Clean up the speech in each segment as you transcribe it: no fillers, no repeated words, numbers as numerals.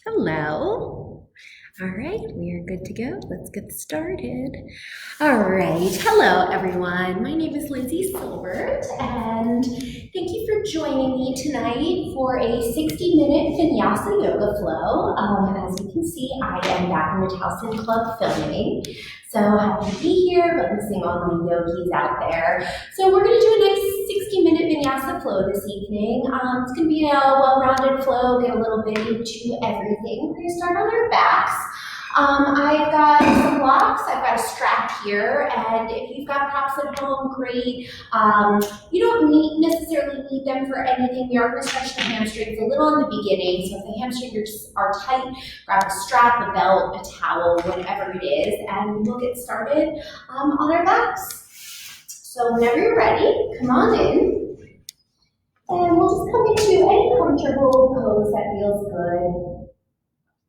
Hello. All right, we are good to go. Let's get started. All right, hello everyone. My name is Lindsay Silbert, and thank you for joining me tonight for a 60-minute Vinyasa Yoga flow. As you can see, I am back in the Towson Club filming, so happy to be here, witnessing all my yogis out there. So we're going to do a nice 60-minute Vinyasa flow this evening. It's going to be a well-rounded flow, get a little bit into everything. We're going to start on our backs. I've got some blocks, I've got a strap here, and if you've got props at home, great. You don't necessarily need them for anything. We are going to stretch the hamstrings a little in the beginning, so if the hamstrings are tight, grab a strap, a belt, a towel, whatever it is, and we will get started on our backs. So whenever you're ready, come on in, and we'll just come into any comfortable pose that feels good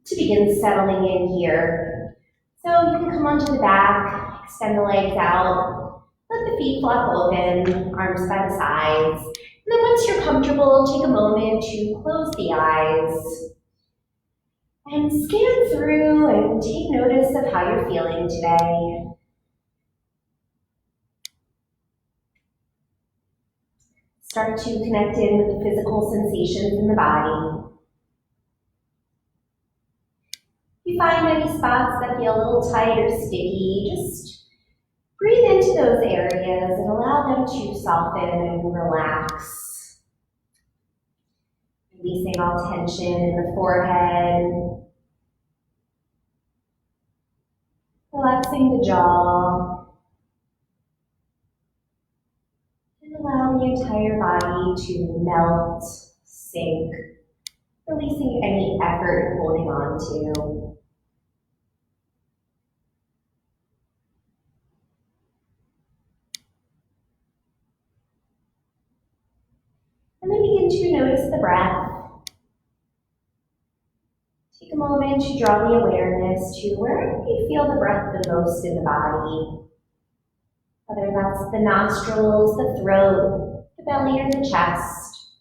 to begin settling in here. So you can come onto the back, extend the legs out, let the feet flop open, arms by the sides. And then once you're comfortable, take a moment to close the eyes and scan through and take notice of how you're feeling today. Start to connect in with the physical sensations in the body. If you find any spots that feel a little tight or sticky, just breathe into those areas and allow them to soften and relax. Releasing all tension in the forehead. Relaxing the jaw. And allow the entire body to melt, sink, releasing any effort you're holding on to. And then begin to notice the breath. Take a moment to draw the awareness to wherever you feel the breath the most in the body. Whether that's the nostrils, the throat, the belly, or the chest.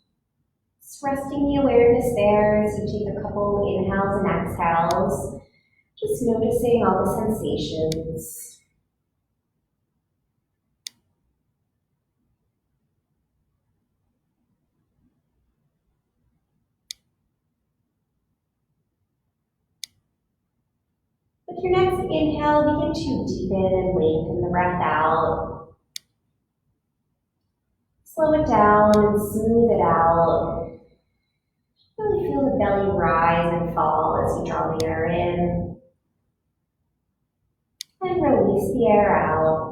Just resting the awareness there as you take a couple inhales and exhales. Just noticing all the sensations. With your next inhale, begin to deepen and lengthen the breath out. Slow it down and smooth it out. Really feel the belly rise and fall as you draw the air in. And release the air out.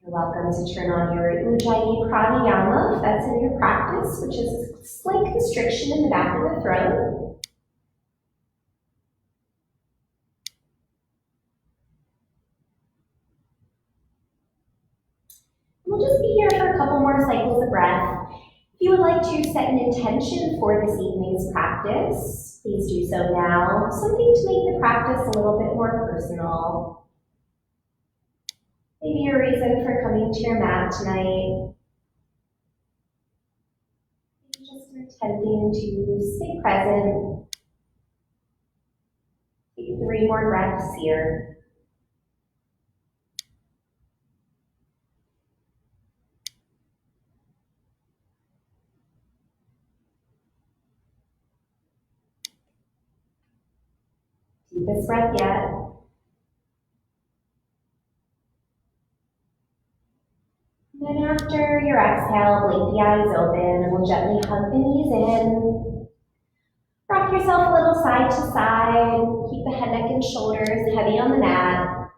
You're welcome to turn on your Ujjayi pranayama if that's in your practice, which is a slight constriction in the back of the throat. We'll just be here for a couple more cycles of breath. If you would like to set an intention for this evening's practice, please do so now. Something to make the practice a little bit more personal. Maybe your reason for coming to your mat tonight. Maybe just attempting to stay present. Take 3 more breaths here. Deepest breath yet. And then after your exhale, blink the eyes open and we'll gently hug the knees in. Rock yourself a little side to side. Keep the head, neck, and shoulders heavy on the mat.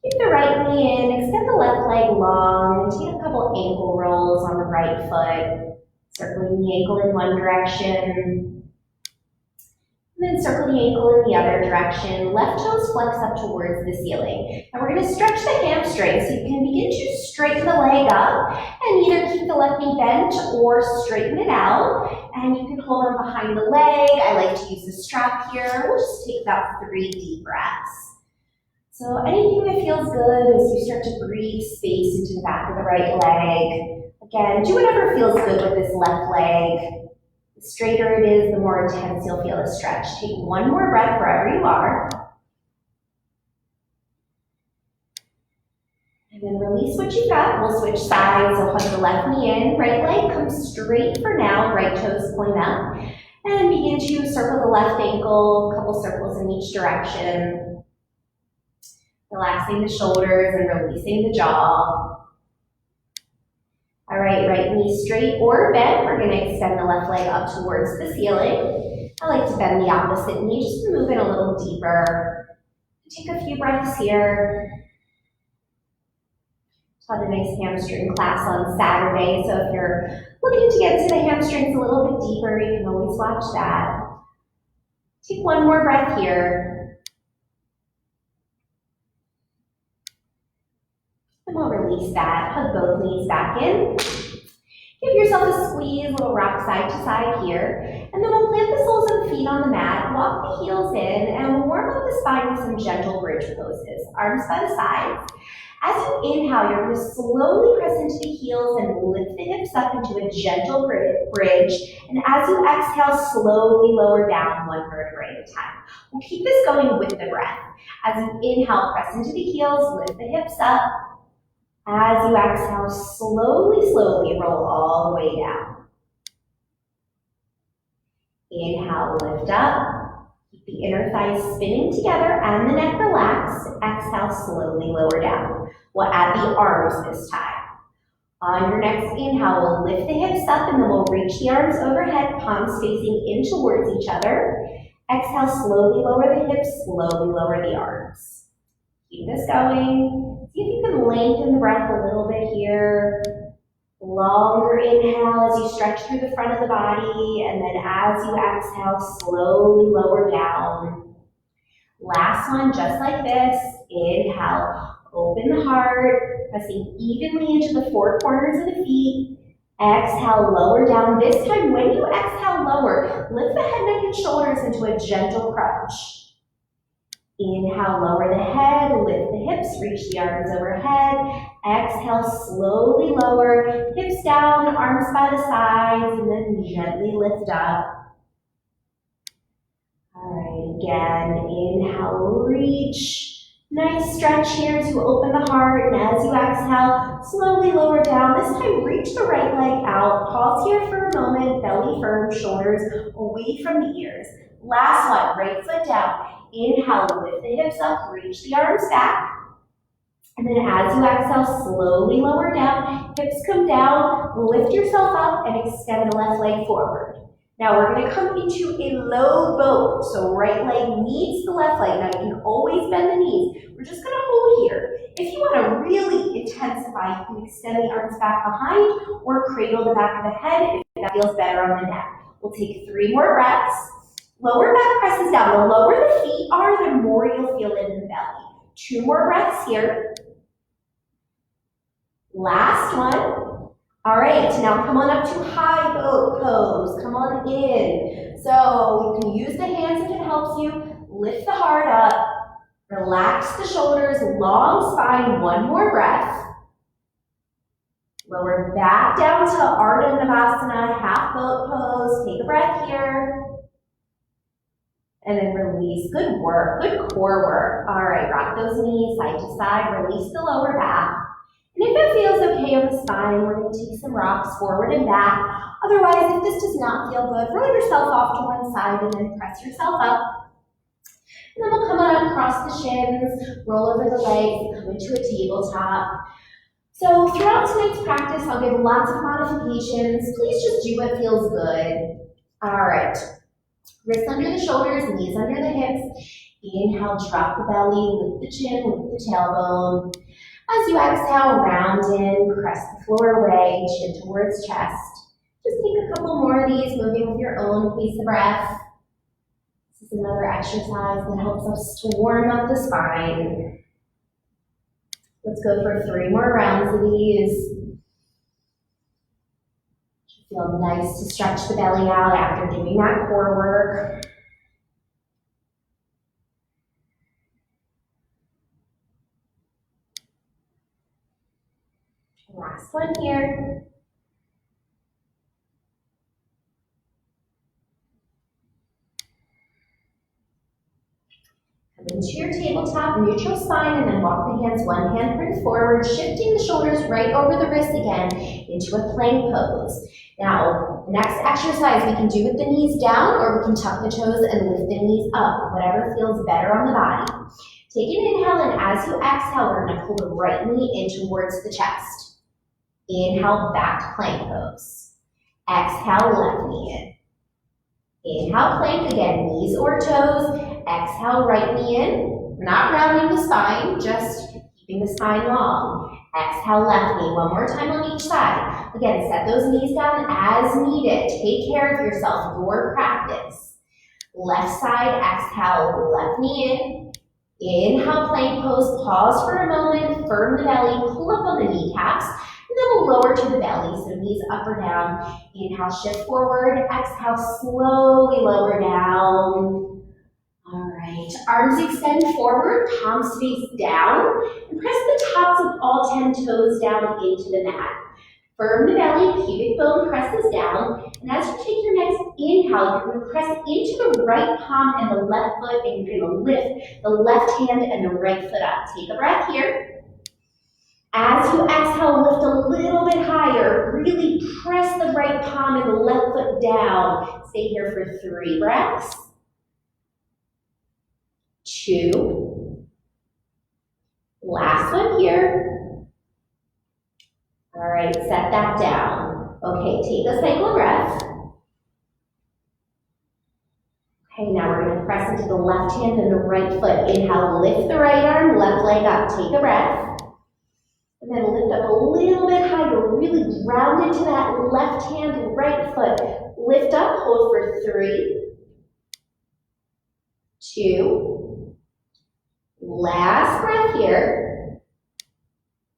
Keep the right knee in, extend the left leg long, and take a couple ankle rolls on the right foot. Circling the ankle in one direction. And then circle the ankle in the other direction. Left toes flex up towards the ceiling. And we're going to stretch the hamstring so you can begin to straighten the leg up and either keep the left knee bent or straighten it out. And you can hold on behind the leg. I like to use the strap here. We'll just take about 3 deep breaths. So anything that feels good as you start to breathe space into the back of the right leg. Again, do whatever feels good with this left leg. The straighter it is, the more intense you'll feel the stretch. Take one more breath wherever you are. And then release what you got. We'll switch sides. So hug the left knee in. Right leg comes straight for now. Right toes point up. And begin to circle the left ankle. A couple circles in each direction. Relaxing the shoulders and releasing the jaw. All right, right knee straight or bent. We're going to extend the left leg up towards the ceiling. I like to bend the opposite knee just to move it a little deeper. Take a few breaths here. Had a nice hamstring class on Saturday, so if you're looking to get into the hamstrings a little bit deeper, you can always watch that. Take one more breath here. And we'll release that. Hug both knees back in. Give yourself a squeeze, a little rock side to side here. And then we'll plant the soles of the feet on the mat, walk the heels in, and we'll warm up the spine with some gentle bridge poses. Arms by the sides. As you inhale, you're going to slowly press into the heels and lift the hips up into a gentle bridge. And as you exhale, slowly lower down one vertebrae at a time. We'll keep this going with the breath. As you inhale, press into the heels, lift the hips up. As you exhale, slowly, slowly roll all the way down. Inhale, lift up. Keep the inner thighs spinning together and the neck relaxed. Exhale, slowly lower down. We'll add the arms this time. On your next inhale, we'll lift the hips up and then we'll reach the arms overhead, palms facing in towards each other. Exhale, slowly lower the hips, slowly lower the arms. Keep this going. See if you can lengthen the breath a little bit here. Longer inhale as you stretch through the front of the body, and then as you exhale, slowly lower down. Last one, just like this. Inhale, open the heart, pressing evenly into the four corners of the feet. Exhale, lower down. This time, when you exhale, lower. Lift the head, neck, and shoulders into a gentle crunch. Inhale, lower the head, lift the hips, reach the arms overhead. Exhale, slowly lower, hips down, arms by the sides, and then gently lift up. All right, again, inhale, reach. Nice stretch here to open the heart, and as you exhale, slowly lower down. This time, reach the right leg out. Pause here for a moment, belly firm, shoulders away from the ears. Last one, right foot down. Inhale, lift the hips up, reach the arms back. And then as you exhale, slowly lower down, hips come down, lift yourself up and extend the left leg forward. Now we're going to come into a low boat. So right leg meets the left leg. Now you can always bend the knees. We're just going to hold here. If you want to really intensify, you can extend the arms back behind or cradle the back of the head if that feels better on the neck. We'll take 3 more breaths. Lower back presses down. The lower the feet are, the more you'll feel it in the belly. 2 more breaths here. Last one. All right, now come on up to high boat pose. Come on in. So you can use the hands if it helps you. Lift the heart up. Relax the shoulders, long spine. 1 more breath. Lower back down to Ardha Navasana, half boat pose. Take a breath here. And then release. Good work, good core work. All right, rock those knees side to side. Release the lower back. And if it feels okay on the spine, we're going to take some rocks forward and back. Otherwise, if this does not feel good, roll yourself off to one side and then press yourself up. And then we'll come on up, cross the shins, roll over the legs, come into a tabletop. So throughout tonight's practice, I'll give lots of modifications. Please just do what feels good. All right. Wrists under the shoulders, knees under the hips. Inhale, drop the belly, lift the chin, lift the tailbone. As you exhale, round in, press the floor away, chin towards chest. Just take a couple more of these, moving with your own pace of breath. This is another exercise that helps us to warm up the spine. Let's go for 3 more rounds of these. Feel nice to stretch the belly out after doing that core work. Last one here. Come into your tabletop, neutral spine, and then walk the hands one handprint forward, shifting the shoulders right over the wrists again into a plank pose. Now, the next exercise we can do with the knees down, or we can tuck the toes and lift the knees up, whatever feels better on the body. Take an inhale, and as you exhale, we're going to pull the right knee in towards the chest. Inhale, back to plank pose. Exhale, left knee in. Inhale, plank again, knees or toes. Exhale, right knee in. We're not rounding the spine, just keeping the spine long. Exhale, left knee. One more time on each side. Again, set those knees down as needed. Take care of yourself, your practice. Left side, exhale, left knee in. Inhale, plank pose. Pause for a moment, firm the belly, pull up on the kneecaps, and then we'll lower to the belly, so knees up or down. Inhale, shift forward. Exhale, slowly lower down. All right, arms extend forward, palms face down, and press the tops of all 10 toes down into the mat. Firm the belly, pubic bone presses down, and as you take your next inhale, you're going to press into the right palm and the left foot, and you're going to lift the left hand and the right foot up. Take a breath here. As you exhale, lift a little bit higher. Really press the right palm and the left foot down. Stay here for 3 breaths. 2. Last one here. All right, set that down. Okay, take a cycle of breath. Okay, now we're going to press into the left hand and the right foot. Inhale, lift the right arm, left leg up. Take a breath. And then lift up a little bit higher. Really ground into that left hand, right foot. Lift up, hold for 3, 2. Last breath here.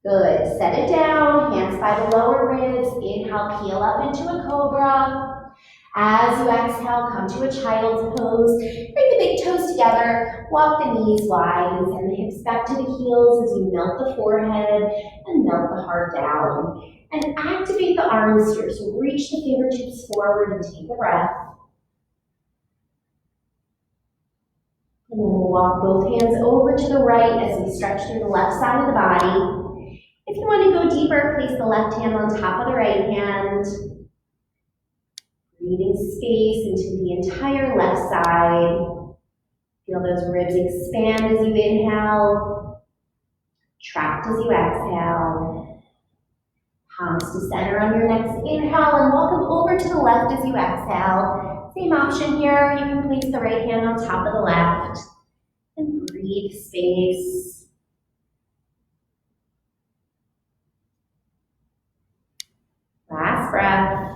Good. Set it down. Hands by the lower ribs. Inhale, peel up into a cobra. As you exhale, come to a child's pose. Bring the big toes together. Walk the knees wide and send the hips back to the heels as you melt the forehead and melt the heart down. And activate the arms here. So reach the fingertips forward and take a breath. And then we'll walk both hands over to the right as we stretch through the left side of the body. If you want to go deeper, place the left hand on top of the right hand. Breathing space into the entire left side. Feel those ribs expand as you inhale. Tract as you exhale. Palms to center on your next inhale and welcome over to the left as you exhale. Same option here. You can place the right hand on top of the left and breathe space. Last breath.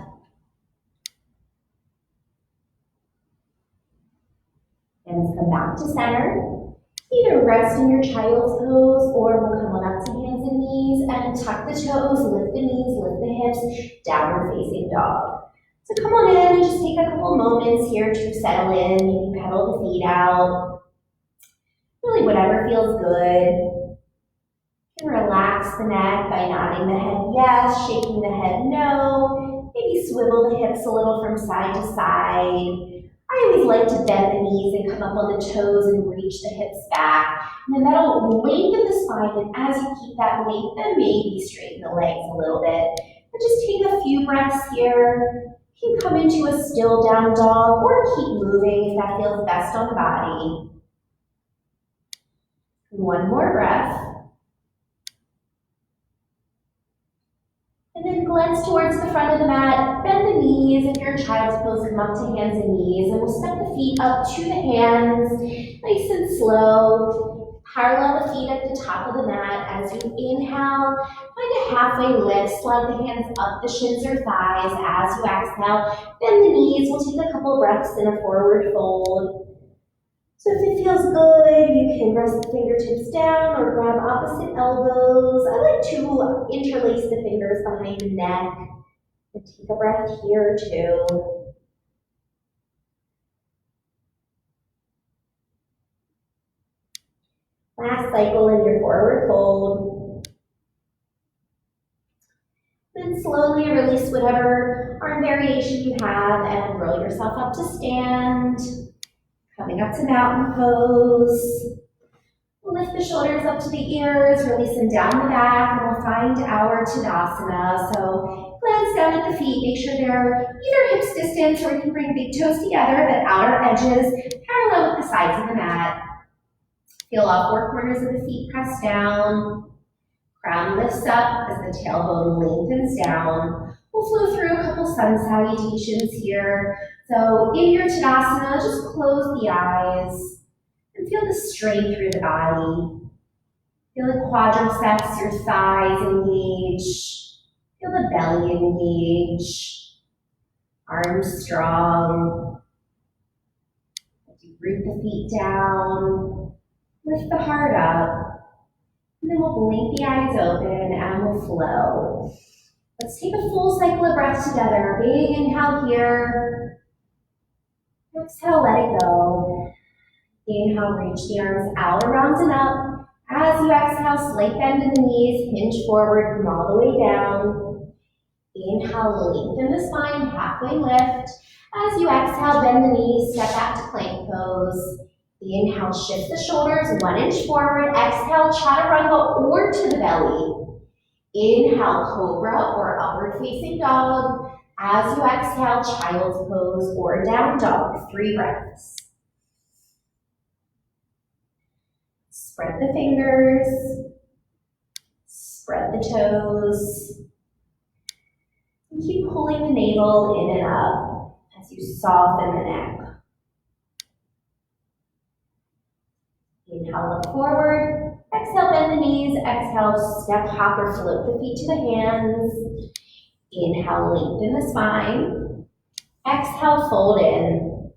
Hands come back to center. Either rest in your child's pose or we'll come on up to hands and knees and tuck the toes, lift the knees, lift the hips, downward facing dog. So come on in and just take a couple moments here to settle in. You can pedal the feet out. Really whatever feels good. You can relax the neck by nodding the head yes, shaking the head no. Maybe swivel the hips a little from side to side. I always like to bend the knees and come up on the toes and reach the hips back. And then that'll lengthen the spine, and as you keep that length, then maybe straighten the legs a little bit. And just take a few breaths here. You can come into a still down dog or keep moving if that feels best on the body. One more breath. And then glance towards the front of the mat, bend the knees. If you're in child's pose, come up to hands and knees, and we'll step the feet up to the hands, nice and slow. Parallel the feet at the top of the mat as you inhale. Find a halfway lift, slide the hands up the shins or thighs as you exhale. Bend the knees, we'll take a couple breaths in a forward fold. So if it feels good, you can rest the fingertips down or grab opposite elbows. I like to interlace the fingers behind the neck. And take a breath here too. Last cycle in your forward fold. Then slowly release whatever arm variation you have and roll yourself up to stand. Coming up to mountain pose. We'll lift the shoulders up to the ears, release them down the back, and we'll find our Tadasana. So glance down at the feet, make sure they're either hips distance or you can bring big toes together, but outer edges parallel with the sides of the mat. Feel all four corners of the feet press down. Crown lifts up as the tailbone lengthens down. We'll flow through a couple sun salutations here. So in your Tadasana, just close the eyes. And feel the strength through the body. Feel the quadriceps, your thighs engage. Feel the belly engage. Arms strong. Root the feet down. Lift the heart up. And then we'll blink the eyes open and we'll flow. Let's take a full cycle of breath together. Big inhale here. Exhale, let it go. Inhale, reach the arms out, around and up. As you exhale, slight bend in the knees, hinge forward, come all the way down. Inhale, lengthen the spine, halfway lift. As you exhale, bend the knees, step back to plank pose. Inhale, shift the shoulders 1 inch forward. Exhale, chaturanga or to the belly. Inhale, cobra or upward facing dog. As you exhale, child's pose or down dog. 3 breaths. Spread the fingers, spread the toes, and keep pulling the navel in and up as you soften the neck. Inhale, look forward. Exhale, bend the knees. Exhale, step, hop, or float the feet to the hands. Inhale, lengthen the spine. Exhale, fold in.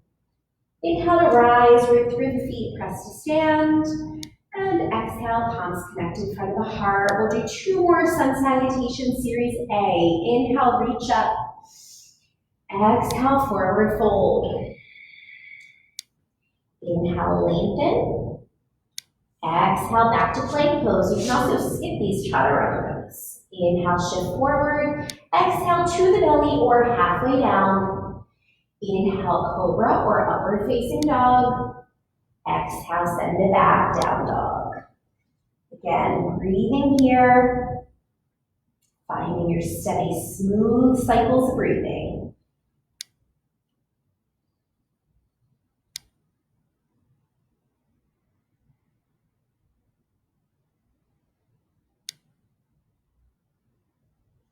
Inhale to rise, root through the feet, press to stand. And exhale, palms connect in front of the heart. We'll do 2 more sun salutation, series A. Inhale, reach up. Exhale, forward fold. Inhale, lengthen. Exhale, back to plank pose. You can also skip these chaturangas. Inhale, shift forward. Exhale to the belly or halfway down. Inhale, cobra or upward facing dog. Exhale, send it back, down dog. Again, breathing here. Finding your steady, smooth cycles of breathing.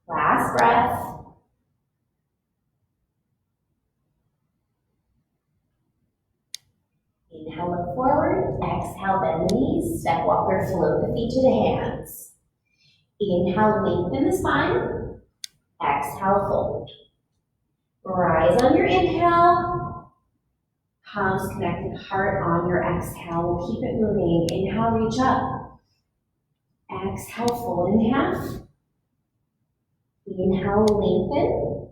Last breath. Inhale, look forward. Exhale, bend the knees. Step, walk, or float the feet to the hands. Inhale, lengthen the spine. Exhale, fold. Rise on your inhale. Palms connected, heart on your exhale. We'll keep it moving. Inhale, reach up. Exhale, fold in half. Inhale, lengthen.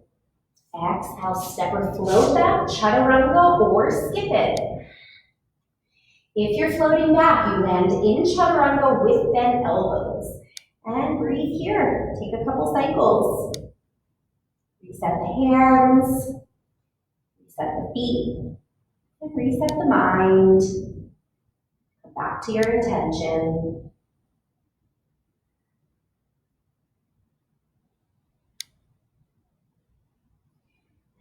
Exhale, step or float back, chaturanga or skip it. If you're floating back, you land in chaturanga with bent elbows. And breathe here. Take a couple cycles. Reset the hands. Reset the feet. And reset the mind. Come back to your intention.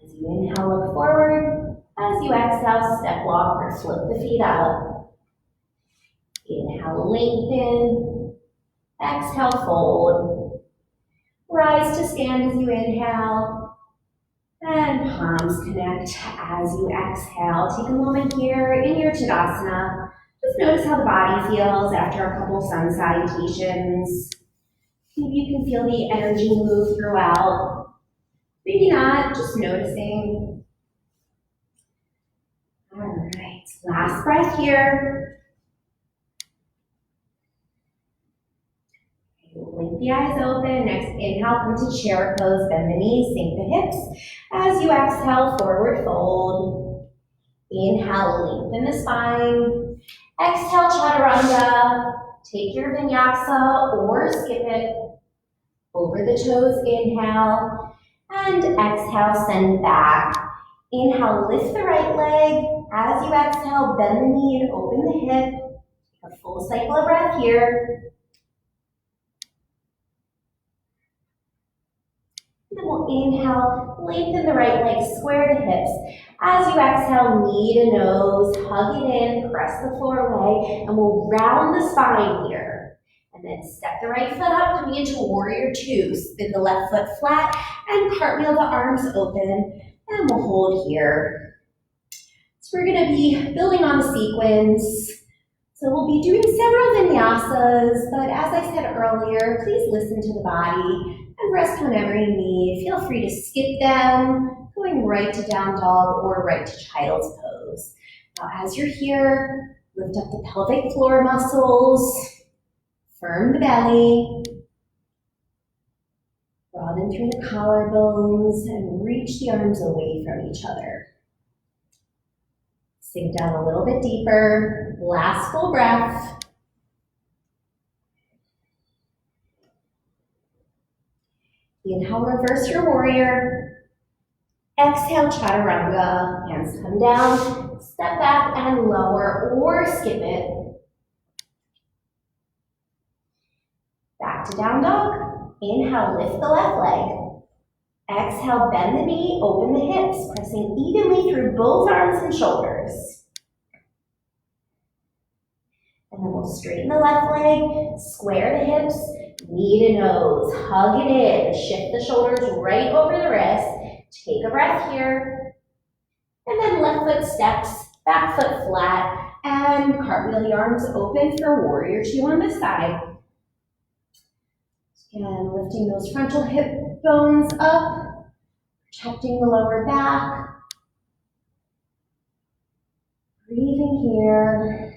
As you inhale, look forward. As you exhale, step, walk, or float the feet up. Inhale, lengthen. Exhale, fold. Rise to stand as you inhale. And palms connect as you exhale. Take a moment here in your Tadasana. Just notice how the body feels after a couple sun salutations. Maybe you can feel the energy move throughout. Maybe not, just noticing. All right, last breath here. Blink the eyes open. Next inhale, come to chair pose. Bend the knees, sink the hips. As you exhale, forward fold. Inhale, lengthen the spine. Exhale, chaturanga. Take your vinyasa or skip it. Over the toes, inhale. And exhale, send back. Inhale, lift the right leg. As you exhale, bend the knee and open the hip. A full cycle of breath here. Then we'll inhale, lengthen the right leg, square the hips. As you exhale, knee to nose, hug it in, press the floor away, and we'll round the spine here. And then step the right foot up, coming into warrior two. Spin the left foot flat and cartwheel the arms open, and we'll hold here. So we're gonna be building on the sequence. So we'll be doing several vinyasas, but as I said earlier, please listen to the body and rest whenever you need. Feel free to skip them, going right to down dog or right to child's pose. Now as you're here, lift up the pelvic floor muscles, firm the belly, broaden through the collarbones, and reach the arms away from each other. Sink down a little bit deeper. Last full breath. Inhale, reverse your warrior. Exhale, chaturanga. Hands come down. Step back and lower or skip it. Back to down dog. Inhale, lift the left leg. Exhale, bend the knee, open the hips, pressing evenly through both arms and shoulders. And then we'll straighten the left leg, square the hips, knee to nose, hug it in, shift the shoulders right over the wrist. Take a breath here. And then left foot steps, back foot flat, and cartwheel the arms open for warrior two on this side. Again, lifting those frontal hip bones up, protecting the lower back. Breathing here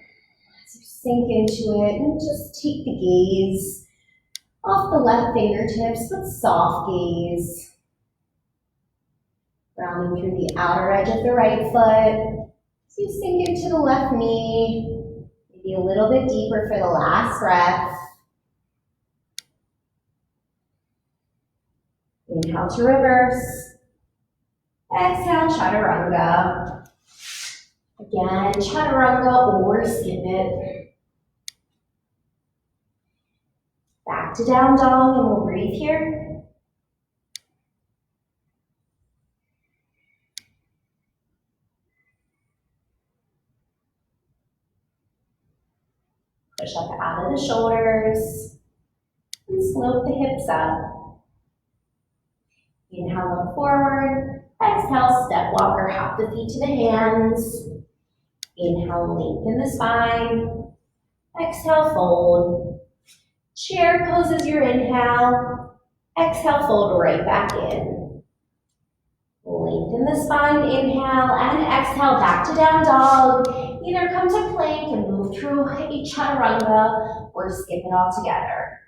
as you sink into it, and just take the gaze off the left fingertips with soft gaze. Rounding through the outer edge of the right foot. So you sink into the left knee, maybe a little bit deeper for the last breath. Inhale to reverse. Exhale, chaturanga. Again, chaturanga or skip it. Back to down dog, and we'll breathe here. Push up out of the shoulders and slope the hips up. Inhale, look forward. Exhale, step walker, hop the feet to the hands. Inhale, lengthen the spine. Exhale, fold. Chair pose as your inhale. Exhale, fold right back in. Lengthen the spine, inhale, and exhale, back to down dog. Either come to plank and move through a chaturanga or skip it all together.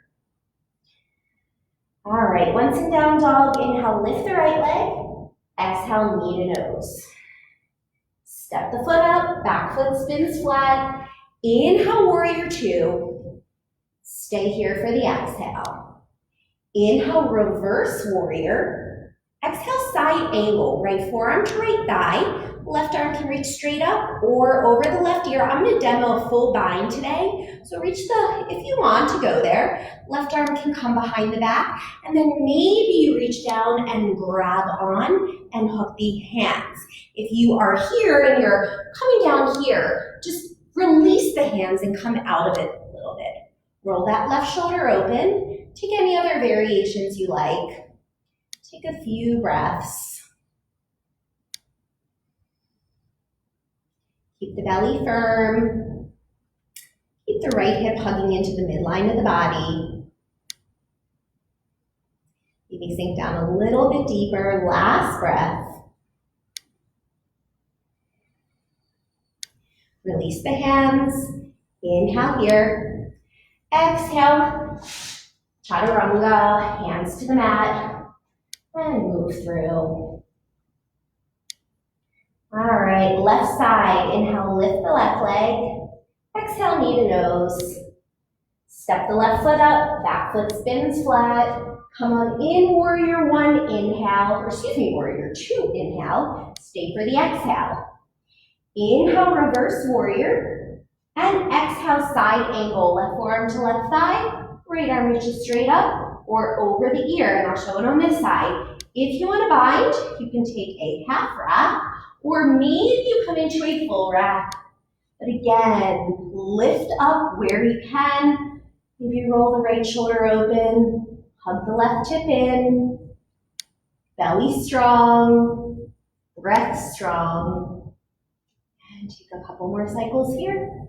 All right, once in down dog, inhale, lift the right leg. Exhale, knee to nose. Step the foot up, back foot spins flat. Inhale, warrior two. Stay here for the exhale. Inhale, reverse warrior. Exhale, side angle, right forearm to right thigh. Left arm can reach straight up or over the left ear. I'm going to demo a full bind today. So reach if you want to go there. Left arm can come behind the back. And then maybe you reach down and grab on and hook the hands. If you are here and you're coming down here, just release the hands and come out of it a little bit. Roll that left shoulder open. Take any other variations you like. Take a few breaths. Keep the belly firm. Keep the right hip hugging into the midline of the body. Maybe sink down a little bit deeper. Last breath. Release the hands. Inhale here. Exhale. Chaturanga. Hands to the mat. And move through. All right, left side. Inhale, lift the left leg. Exhale, knee to nose. Step the left foot up, back foot spins flat. Come on in, warrior one, inhale, or excuse me, warrior two, inhale. Stay for the exhale. Inhale, reverse warrior, and exhale, side angle. Left forearm to left thigh, right arm reaches straight up or over the ear, and I'll show it on this side. If you want to bind, you can take a half wrap, or maybe you come into a full wrap. But again, lift up where you can. Maybe roll the right shoulder open, hug the left hip in, belly strong, breath strong. And take a couple more cycles here.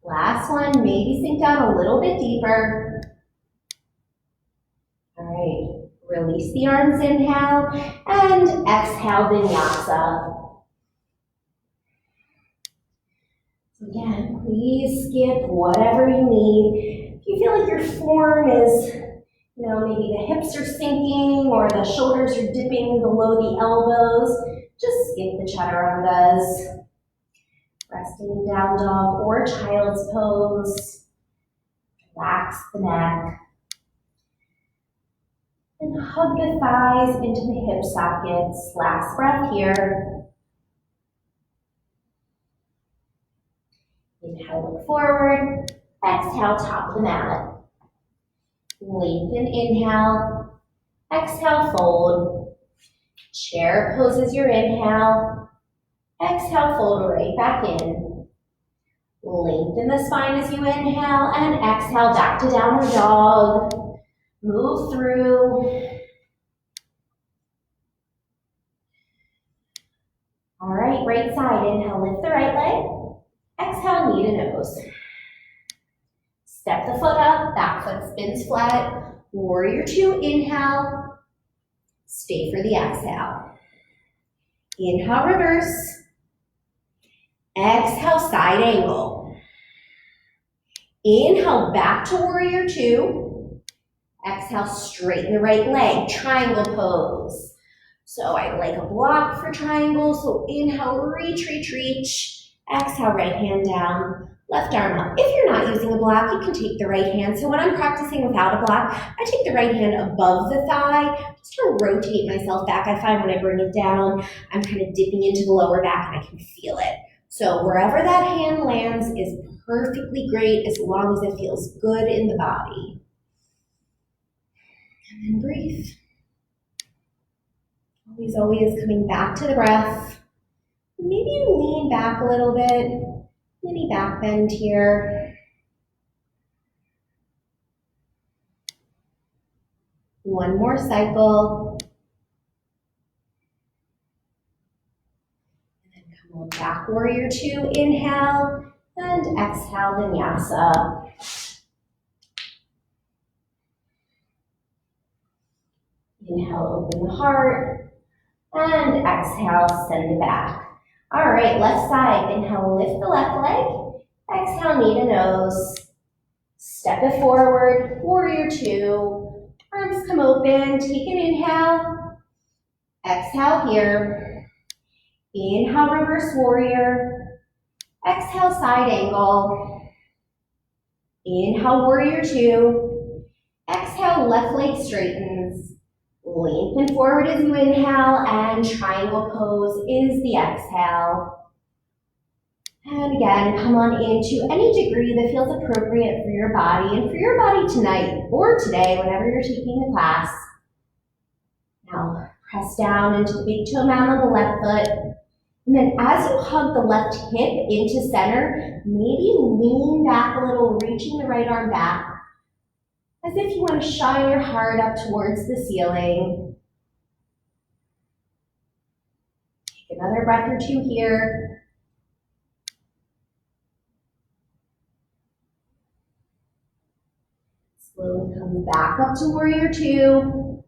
Last one, maybe sink down a little bit deeper. All right, release the arms, inhale, and exhale, vinyasa. So again, please skip whatever you need. If you feel like your form is, maybe the hips are sinking or the shoulders are dipping below the elbows, just skip the chaturangas. Resting in down dog or child's pose. Relax the neck. And hug the thighs into the hip sockets. Last breath here. Inhale, look forward. Exhale, top of the mat. Lengthen, inhale. Exhale, fold. Chair pose as your inhale. Exhale, fold right back in. Lengthen the spine as you inhale, and exhale, back to downward dog. Move through. All right, right side, inhale, lift the right leg. Exhale, knee to nose. Step the foot up, back foot spins flat. Warrior two, inhale. Stay for the exhale. Inhale, reverse. Exhale, side angle. Inhale, back to warrior two. Exhale, straighten the right leg, triangle pose. So I like a block for triangle, so inhale, reach, reach, reach. Exhale, right hand down, left arm up. If you're not using a block, you can take the right hand. So when I'm practicing without a block, I take the right hand above the thigh, just to rotate myself back. I find when I bring it down, I'm kind of dipping into the lower back and I can feel it. So wherever that hand lands is perfectly great as long as it feels good in the body. And then breathe. Always coming back to the breath. Maybe you lean back a little bit. Mini back bend here. One more cycle. Back warrior two, inhale, and exhale, vinyasa. Inhale, open the heart, and exhale, send it back. All right, left side, inhale, lift the left leg, exhale, knee to nose, step it forward, warrior two, arms come open, take an inhale, exhale here. Inhale, reverse warrior. Exhale, side angle. Inhale, warrior two. Exhale, left leg straightens. Lengthen forward as you inhale, and triangle pose is the exhale. And again, come on into any degree that feels appropriate for your body and for your body tonight or today, whenever you're taking the class. Now, press down into the big toe mound of the left foot. And then as you hug the left hip into center, maybe lean back a little, reaching the right arm back, as if you want to shine your heart up towards the ceiling. Take another breath or two here. Slowly come back up to warrior two.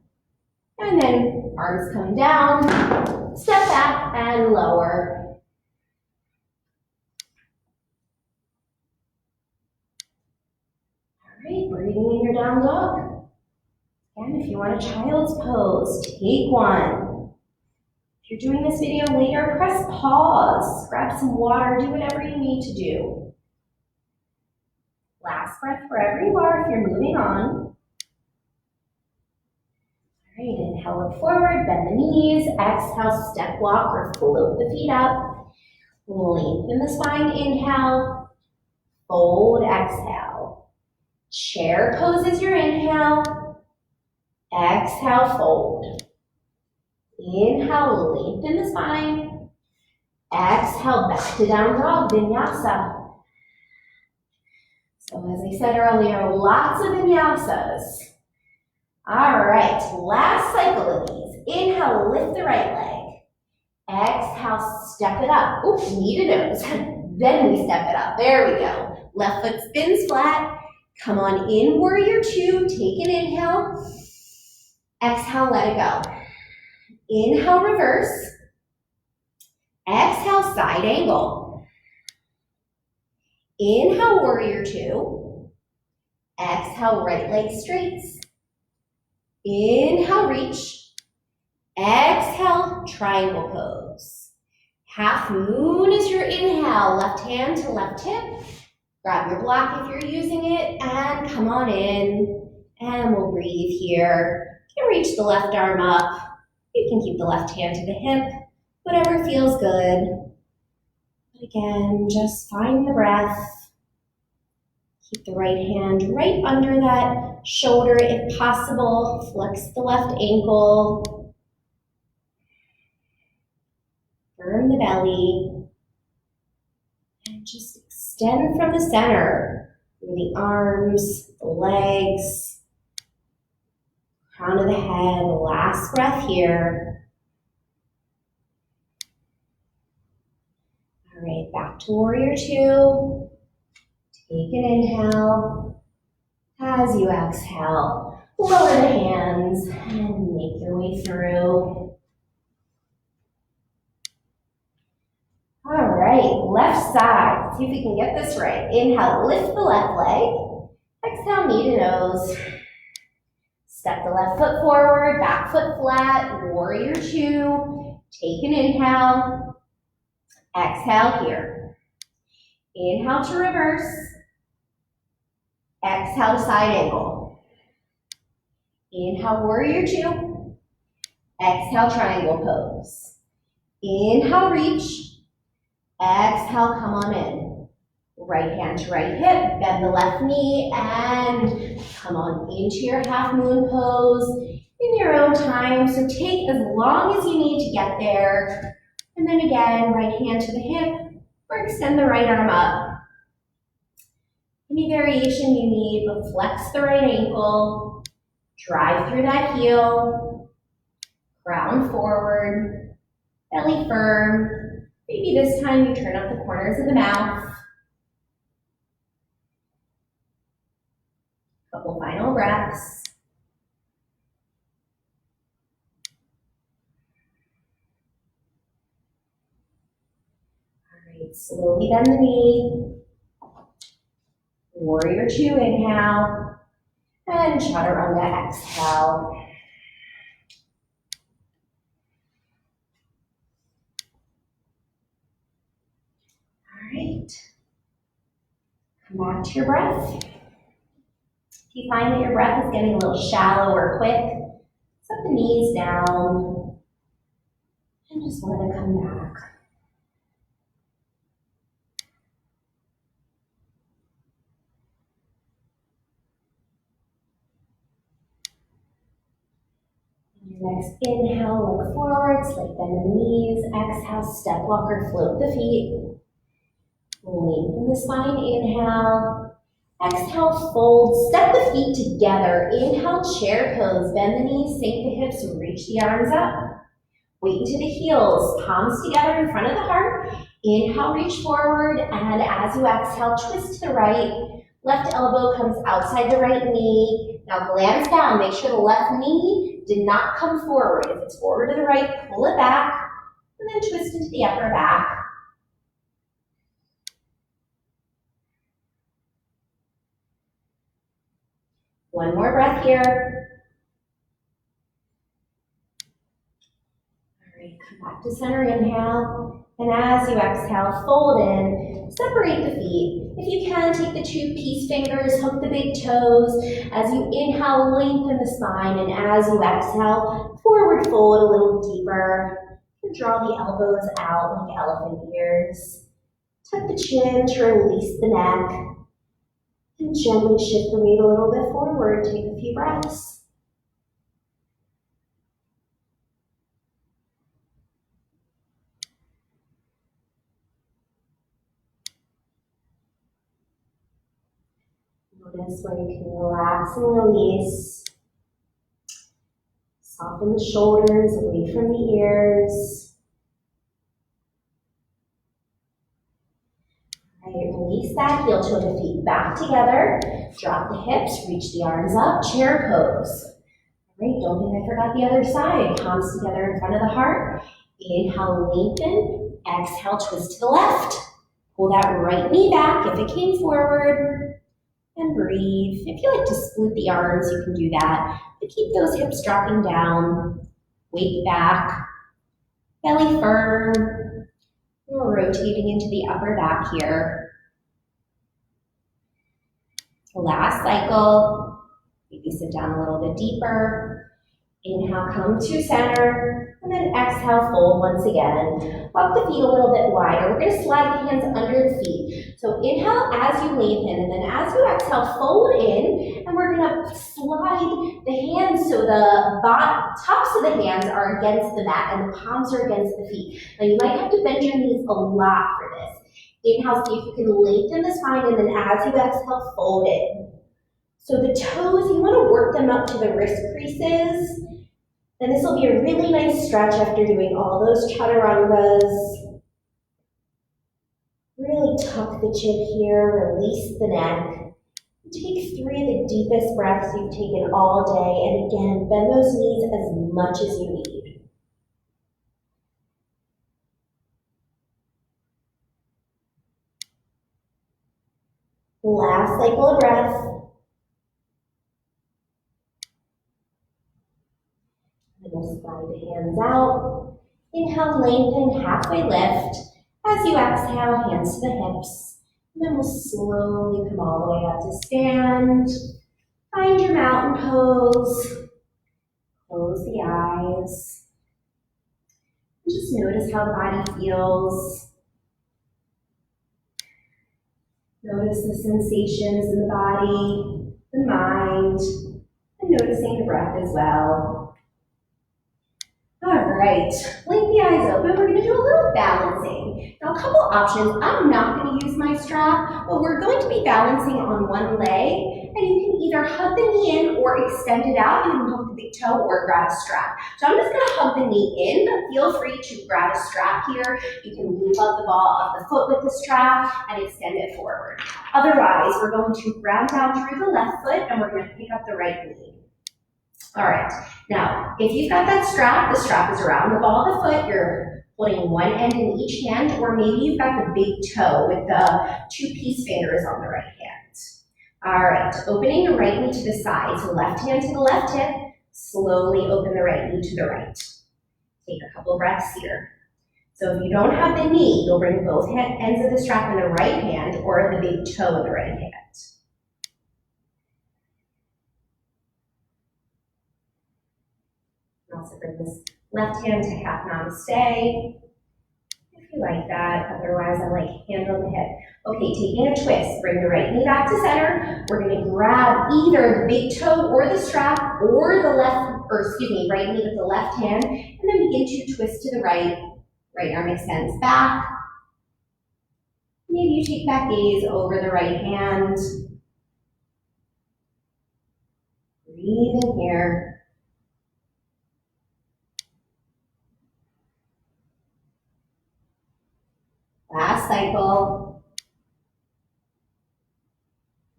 And then arms come down, step back and lower. All right, breathing in your down dog. And if you want a child's pose, take one. If you're doing this video later, press pause, grab some water, do whatever you need to do. Last breath wherever you are if you're moving on. All right, inhale, look forward, bend the knees. Exhale, step walk or float the feet up. Lengthen the spine, inhale. Fold, exhale. Chair pose as your inhale. Exhale, fold. Inhale, lengthen the spine. Exhale, back to down dog, vinyasa. So as I said earlier, lots of vinyasas. All right, last cycle of these. Inhale, lift the right leg. Exhale, step it up. Oops, knee to nose. Then we step it up. There we go. Left foot spins flat. Come on in, warrior two. Take an inhale. Exhale, let it go. Inhale, reverse. Exhale, side angle. Inhale, warrior two. Exhale, right leg straights. Inhale, reach. Exhale, triangle pose. Half moon is your inhale. Left hand to left hip. Grab your block if you're using it and come on in. And we'll breathe here. You can reach the left arm up. You can keep the left hand to the hip. Whatever feels good. But again, just find the breath. Keep the right hand right under that shoulder if possible. Flex the left ankle. Firm the belly. And just extend from the center through the arms, the legs, crown of the head. Last breath here. All right, back to warrior two. Take an inhale. As you exhale, lower the hands and make your way through. All right, left side. Let's see if we can get this right. Inhale, lift the left leg. Exhale, knee to nose. Step the left foot forward, back foot flat, warrior two. Take an inhale. Exhale here. Inhale to reverse. Exhale to side angle. Inhale, warrior two. Exhale, triangle pose. Inhale, reach. Exhale, come on in. Right hand to right hip, bend the left knee, and come on into your half moon pose in your own time. So take as long as you need to get there. And then again, right hand to the hip, or extend the right arm up. Any variation you need, but flex the right ankle, drive through that heel, ground forward, belly firm. Maybe this time you turn up the corners of the mouth. Couple final breaths. All right, slowly bend the knee. Warrior two, inhale, and chaturanga, exhale. All right, come back to your breath. If you find that your breath is getting a little shallow or quick, set the knees down and just let it come back. Your next inhale, look forward, slight bend the knees. Exhale, step walk or float the feet. Lengthen the spine, inhale. Exhale, fold, step the feet together. Inhale, chair pose, bend the knees, sink the hips, reach the arms up. Weight into the heels, palms together in front of the heart. Inhale, reach forward, and as you exhale, twist to the right. Left elbow comes outside the right knee. Now glance down, make sure the left knee did not come forward. If it's forward to the right, pull it back, and then twist into the upper back. One more breath here. All right, come back to center, inhale. And as you exhale, fold in, separate the feet. If you can, take the two peace fingers, hook the big toes. As you inhale, lengthen the spine, and as you exhale, forward fold a little deeper. And draw the elbows out like elephant ears. Tuck the chin to release the neck. And gently shift the weight a little bit forward. Take a few breaths. Notice where you can relax and release. Soften the shoulders away from the ears. All right, release that heel toe to feet back together. Drop the hips, reach the arms up, chair pose. All right, don't think I forgot the other side. Palms together in front of the heart. Inhale, lengthen. Exhale, twist to the left. Pull that right knee back if it came forward. And breathe. If you like to split the arms, you can do that. But keep those hips dropping down. Weight back. Belly firm. We're rotating into the upper back here. Last cycle. Maybe sit down a little bit deeper. Inhale, come to center. And then exhale, fold once again. Walk the feet a little bit wider. We're going to slide the hands under the feet. So inhale as you lengthen, and then as you exhale, fold in, and we're going to slide the hands so the tops of the hands are against the mat and the palms are against the feet. Now you might have to bend your knees a lot for this. Inhale, see if you can lengthen the spine, and then as you exhale, fold in. So the toes, you want to work them up to the wrist creases. And this will be a really nice stretch after doing all those chaturangas. Really tuck the chin here, release the neck. Take 3 of the deepest breaths you've taken all day, and again, bend those knees as much as you need. Last cycle of breath. And we'll slide the hands out. Inhale, lengthen, halfway lift. As you exhale, hands to the hips. And then we'll slowly come all the way up to stand. Find your mountain pose. Close the eyes. And just notice how the body feels. Notice the sensations in the body, the mind, and noticing the breath as well. All right, blink the eyes open. We're going to do a little balancing. Now, a couple options. I'm not going to use my strap, but we're going to be balancing on one leg, and you can either hug the knee in or extend it out. You can hook the big toe or grab a strap. So I'm just going to hug the knee in, but feel free to grab a strap here. You can loop up the ball of the foot with the strap and extend it forward. Otherwise, we're going to ground down through the left foot, and we're going to pick up the right knee. All right, now, if you've got that strap, the strap is around the ball of the foot, you're holding one end in each hand, or maybe you've got the big toe with the 2 peace fingers on the right hand. All right, opening the right knee to the side, so left hand to the left hip, slowly open the right knee to the right. Take a couple breaths here. So if you don't have the knee, you'll bring both ends of the strap in the right hand or the big toe in the right hand. Also bring this left hand to half namaste, if you like that. Otherwise, I like hand on the hip. Okay, taking a twist. Bring the right knee back to center. We're going to grab either the big toe or the strap or the right knee with the left hand, and then begin to twist to the right. Right arm extends back. Maybe you take that gaze over the right hand. Breathe in here. Last cycle.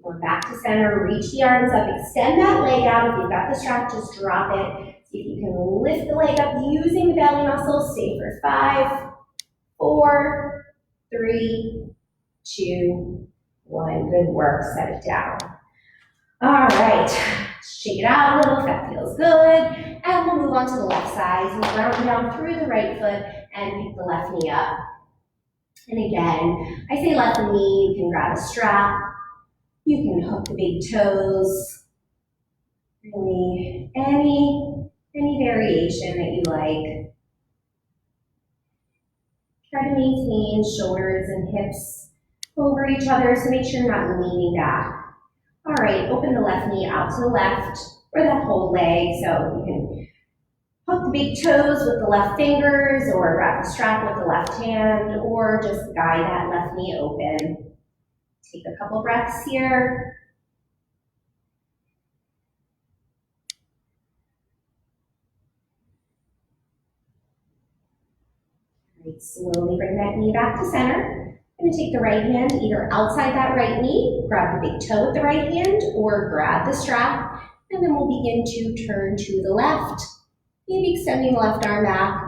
Going back to center, reach the arms up, extend that leg out. If you've got the strap, just drop it. See if you can lift the leg up using the belly muscles. Stay for 5, 4, 3, 2, 1. Good work, set it down. All right, shake it out a little if that feels good. And we'll move on to the left side. So ground down through the right foot and pick the left knee up. And again, I say left knee, you can grab a strap, you can hook the big toes, really any variation that you like. Try to maintain shoulders and hips over each other, so make sure you're not leaning back. All right, open the left knee out to the left, or that whole leg, so you can hook the big toes with the left fingers, or grab the strap with the left hand, or just guide that left knee open. Take a couple breaths here. All right, slowly bring that knee back to center. I'm going to take the right hand either outside that right knee, grab the big toe with the right hand, or grab the strap, and then we'll begin to turn to the left. Maybe extending the left arm back,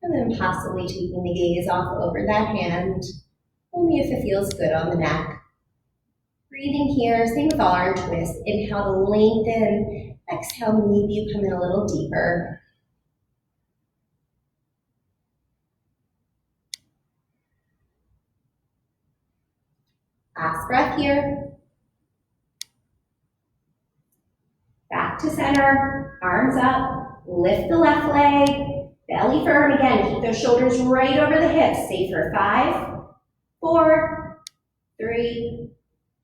and then possibly taking the gaze off over that hand, only if it feels good on the neck. Breathing here, same with arm twist. Inhale to lengthen, exhale, maybe you come in a little deeper. Last breath here. Back to center, arms up, lift the left leg, belly firm again. Keep those shoulders right over the hips. Stay for 5, 4, 3,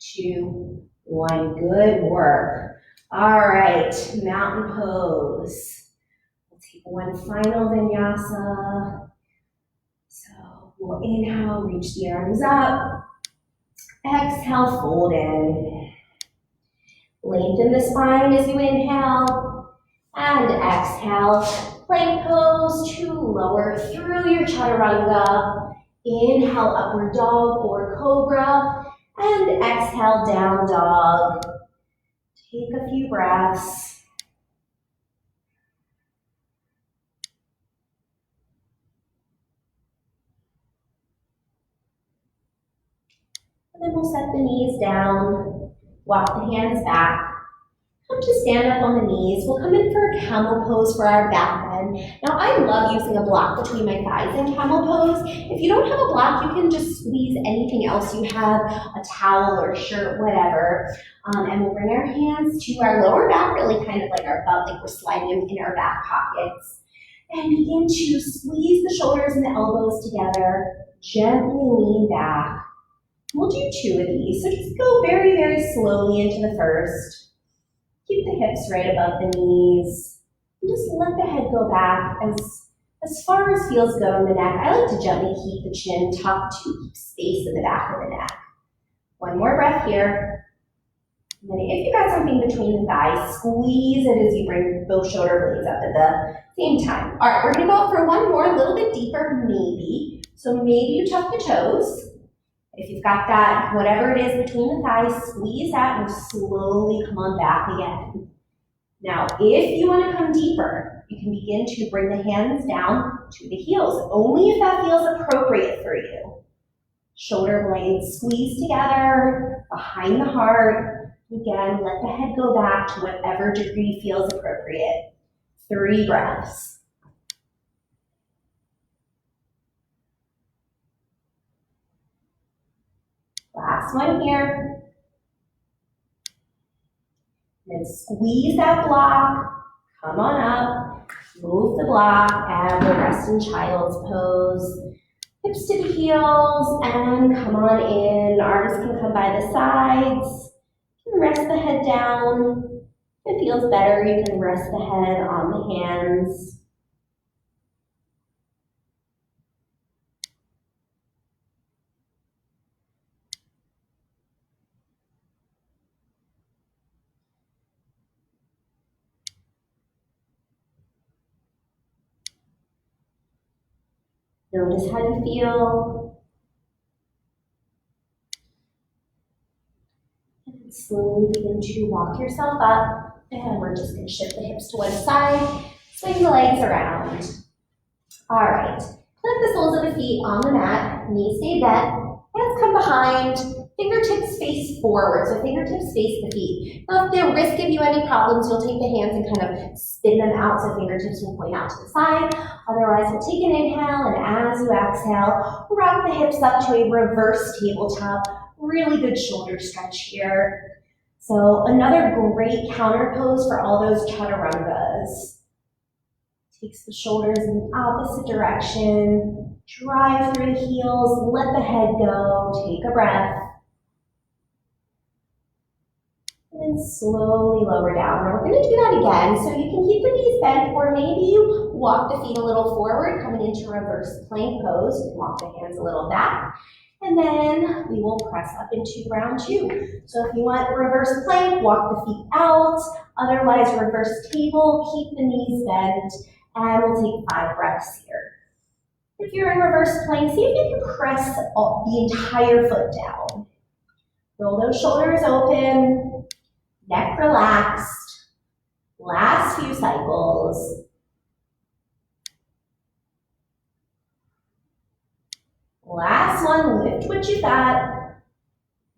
2, 1. Good work. All right, mountain pose. We'll take one final vinyasa. So we'll inhale, reach the arms up. Exhale, fold in. Lengthen the spine as you inhale. And exhale, plank pose to lower through your chaturanga. Inhale, upward dog or cobra. And exhale, down dog. Take a few breaths. And then we'll set the knees down, walk the hands back. Come to stand up on the knees. We'll come in for a camel pose for our back bend. Now, I love using a block between my thighs in camel pose. If you don't have a block, you can just squeeze anything else you have, a towel or a shirt, whatever. And we'll bring our hands to our lower back, really kind of like our butt, like we're sliding them in our back pockets. And begin to squeeze the shoulders and the elbows together. Gently lean back. We'll do 2 of these, so just go very, very slowly into the first. Keep the hips right above the knees. And just let the head go back as far as feels good on the neck. I like to gently keep the chin tucked to keep space in the back of the neck. One more breath here. And then if you got something between the thighs, squeeze it as you bring both shoulder blades up at the same time. All right, we're gonna go up for one more, a little bit deeper, maybe. So maybe you tuck the toes. If you've got that, whatever it is between the thighs, squeeze that and slowly come on back again. Now, if you want to come deeper, you can begin to bring the hands down to the heels, only if that feels appropriate for you. Shoulder blades squeeze together, behind the heart. Again, let the head go back to whatever degree feels appropriate. 3 breaths. Last one here. Then squeeze that block, come on up, move the block, and we'll rest in child's pose. Hips to the heels, and come on in. Arms can come by the sides. You can rest the head down. If it feels better, you can rest the head on the hands. Notice how you feel. And slowly begin to walk yourself up. And we're just going to shift the hips to one side, swing the legs around. All right, plant the soles of the feet on the mat, knees stay bent, hands come behind, Fingertips face forward, so fingertips face the feet. Now, if the wrists give you any problems, you'll take the hands and kind of spin them out so fingertips will point out to the side. Otherwise, we'll take an inhale, and as you exhale, rock the hips up to a reverse tabletop. Really good shoulder stretch here. So another great counter pose for all those chaturangas. Takes the shoulders in the opposite direction. Drive through the heels, let the head go, take a breath. And slowly lower down. Now we're going to do that again, so you can keep the knees bent, or maybe you walk the feet a little forward, coming into reverse plank pose. You can walk the hands a little back, and then we will press up into round 2. So if you want reverse plank, walk the feet out. Otherwise, reverse table, keep the knees bent, and we'll take 5 breaths here. If you're in reverse plank, see if you can press the entire foot down. Roll those shoulders open. Neck relaxed. Last few cycles. Last one, lift what you got.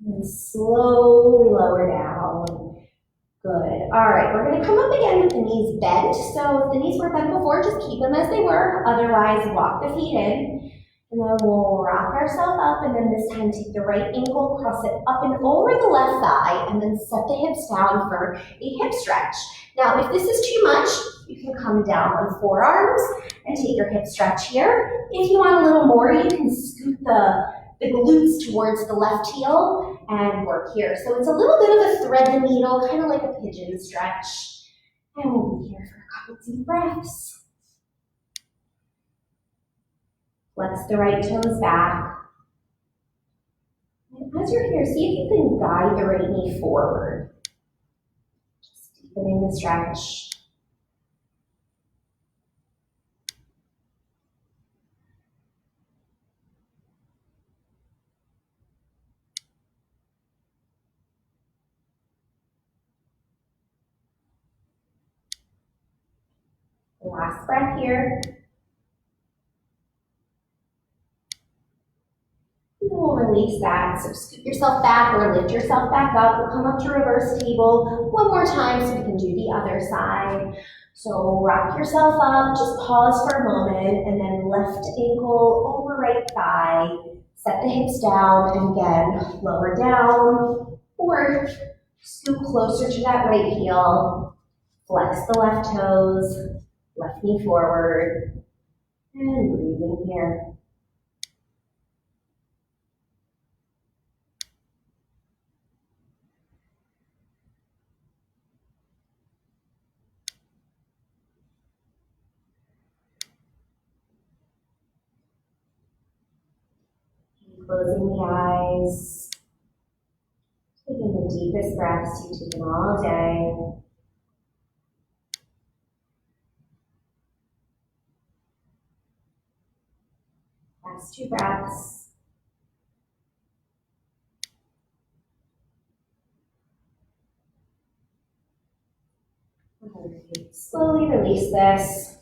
And slowly lower down. Good. All right, we're going to come up again with the knees bent. So if the knees were bent before, just keep them as they were. Otherwise, walk the feet in. And then we'll rock ourselves up, and then this time take the right ankle, cross it up and over the left thigh, and then set the hips down for a hip stretch. Now, if this is too much, you can come down on forearms and take your hip stretch here. If you want a little more, you can scoot the glutes towards the left heel and work here. So it's a little bit of a thread the needle, kind of like a pigeon stretch. And we'll be here for a couple deep breaths. Flex the right toes back. And as you're here, see if you can guide the right knee forward. Just deepening the stretch. Last breath here. We'll release that. So scoot yourself back or lift yourself back up. We'll come up to reverse table one more time so we can do the other side. So rock yourself up, just pause for a moment, and then left ankle over right thigh. Set the hips down, and again, lower down, or scoot closer to that right heel. Flex the left toes, left knee forward, and breathing here. Closing the eyes, taking the deepest breaths you've taken all day. Last 2 breaths. Right. Slowly release this.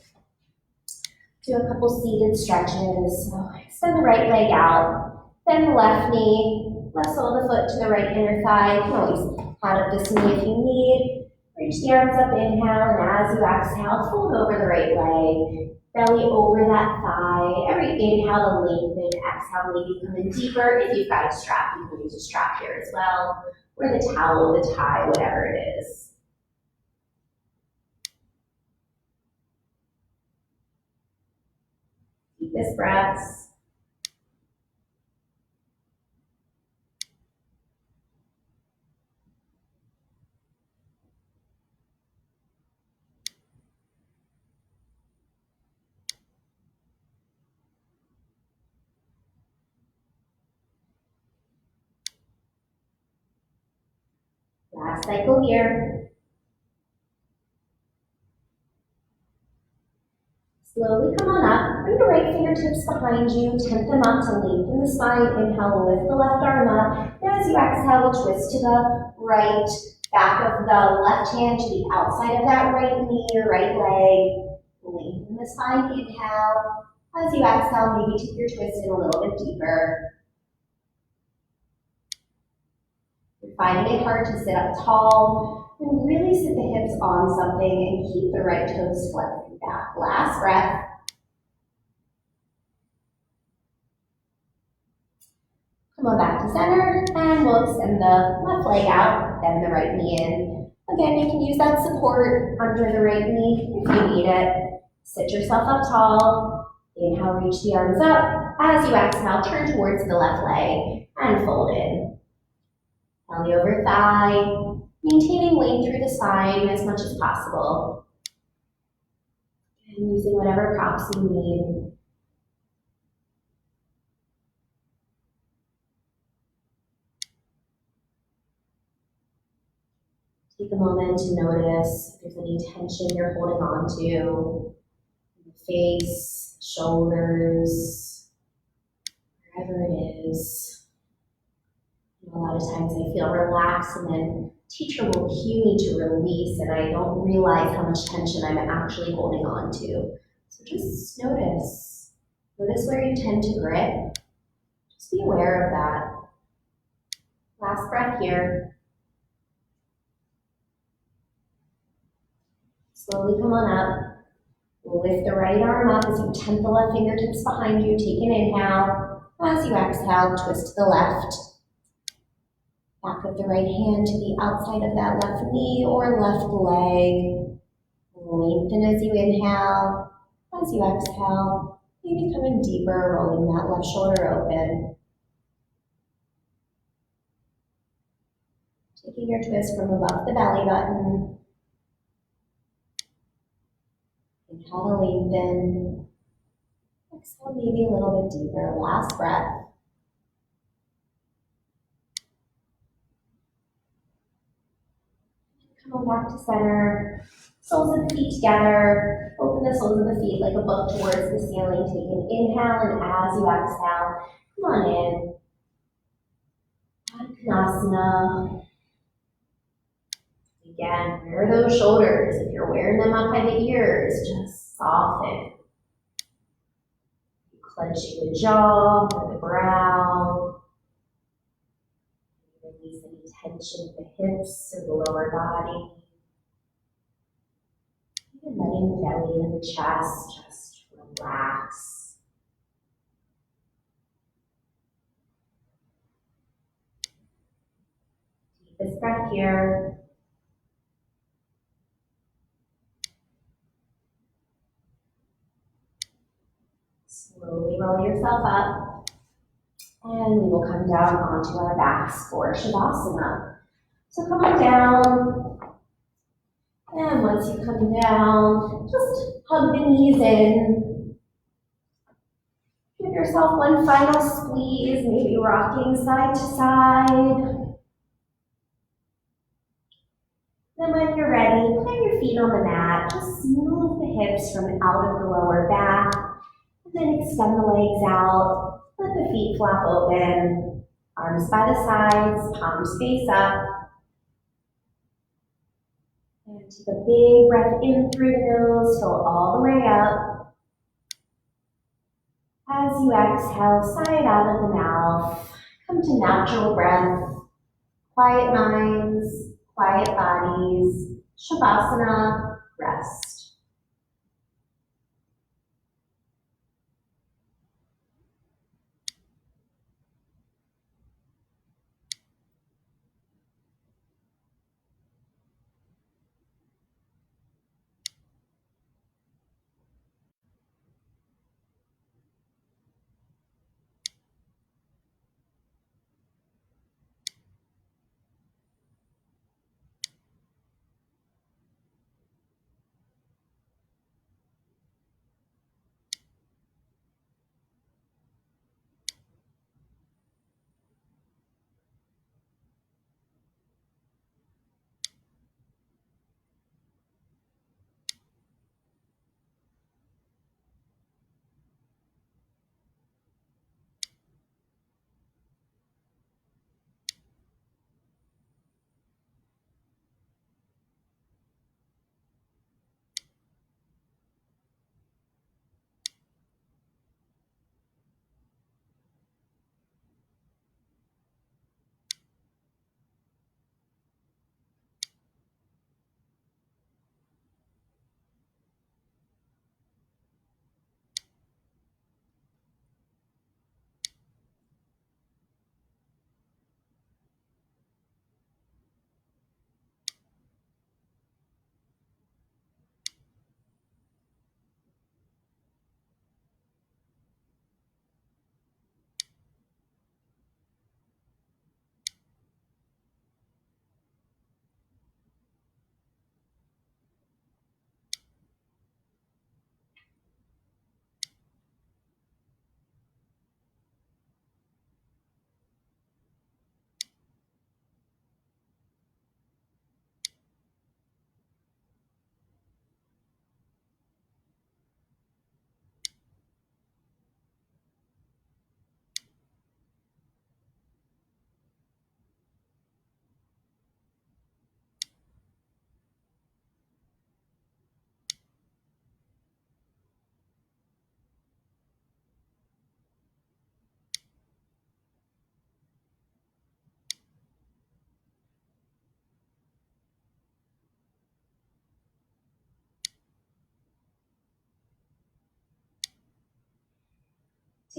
Do a couple seated stretches. So extend the right leg out. Then the left knee, left sole of the foot to the right inner thigh. You can always pad up this knee if you need. Reach the arms up, inhale, and as you exhale, fold over the right leg. Belly over that thigh. Every inhale to lengthen, exhale, maybe come in deeper. If you've got a strap, you can use a strap here as well. Or the towel, the tie, whatever it is. Deepest breaths. Last cycle here. Slowly come on up. Bring the right fingertips behind you. Tent them up to lengthen the spine. Inhale, lift the left arm up. And as you exhale, twist to the right. Back of the left hand to the outside of that right knee or right leg. Lengthen the spine. Inhale. As you exhale, maybe take your twist in a little bit deeper. You're finding it hard to sit up tall, and really sit the hips on something and keep the right toes flexing back. Last breath. Come on back to center, and we'll extend the left leg out, bend the right knee in. Again, you can use that support under the right knee if you need it. Sit yourself up tall. Inhale, reach the arms up. As you exhale, turn towards the left leg and fold in. Belly over thigh, maintaining length through the spine as much as possible. And using whatever props you need. Take a moment to notice if there's any tension you're holding on to in the face, shoulders, wherever it is. A lot of times I feel relaxed and then teacher will cue me to release and I don't realize how much tension I'm actually holding on to. So just notice. Notice where you tend to grip. Just be aware of that. Last breath here. Slowly come on up. Lift the right arm up as you tent the left fingertips behind you. Take an inhale. As you exhale, twist to the left. Back of the right hand to the outside of that left knee or left leg. Lengthen as you inhale. As you exhale, maybe coming deeper, rolling that left shoulder open. Taking your twist from above the belly button. Inhale to lengthen. Exhale maybe a little bit deeper. Last breath. Come back to center. Soles of the feet together. Open the soles of the feet like a book towards the ceiling. Take an inhale, and as you exhale, come on in. Uttanasana. Again, where are those shoulders? If you're wearing them up by the ears, just soften. Clenching the jaw or the brow. Release any tension in the hips or the lower body. Even letting the belly and the chest just relax. Deepest breath here. Slowly roll yourself up, and we will come down onto our backs for Shavasana. So come on down, and once you come down, just hug the knees in. Give yourself one final squeeze, maybe rocking side to side. Then when you're ready, plant your feet on the mat. Just move the hips from out of the lower back. And then extend the legs out. Let the feet flap open. Arms by the sides, palms face up. And take a big breath in through the nose, fill all the way up. As you exhale, sigh it out of the mouth. Come to natural breath. Quiet minds, quiet bodies. Shavasana, rest.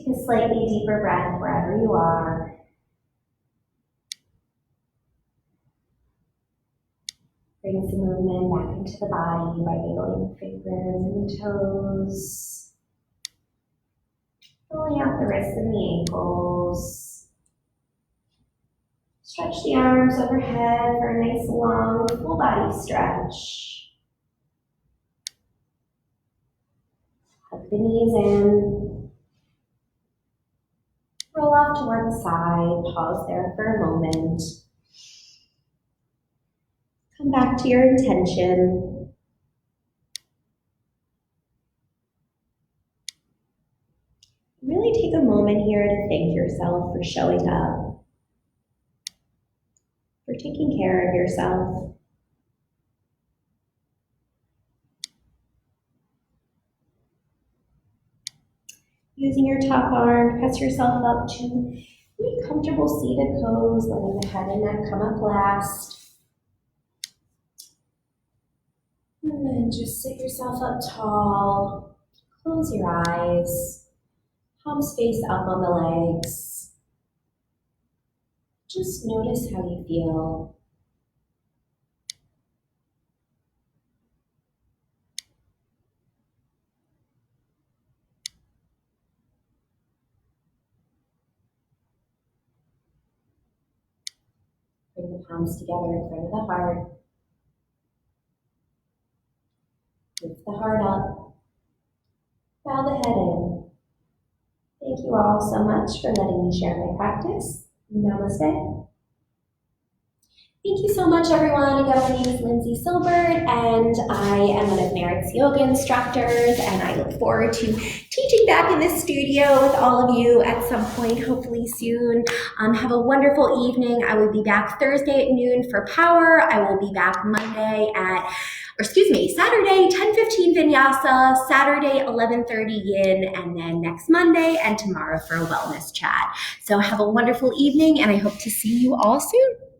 Take a slightly deeper breath wherever you are. Bring some movement back into the body by wiggling the fingers and the toes. Pulling out the wrists and the ankles. Stretch the arms overhead for a nice long full body stretch. Hug the knees in. Roll off to one side. Pause there for a moment. Come back to your intention. Really take a moment here to thank yourself for showing up, for taking care of yourself. Using your top arm, press yourself up to a comfortable seated pose, letting the head and neck come up last. And then just sit yourself up tall. Close your eyes. Palms face up on the legs. Just notice how you feel. Bring the palms together in front of the heart. Lift the heart up. Bow the head in. Thank you all so much for letting me share my practice. Namaste. Thank you so much, everyone. Again, my name is Lindsay Silbert, and I am one of Merit's yoga instructors, and I look forward to teaching back in this studio with all of you at some point, hopefully soon. Have a wonderful evening. I will be back Thursday at noon for power. I will be back Saturday, 10:15 Vinyasa, Saturday, 11:30 Yin, and then next Monday and tomorrow for a wellness chat. So have a wonderful evening, and I hope to see you all soon.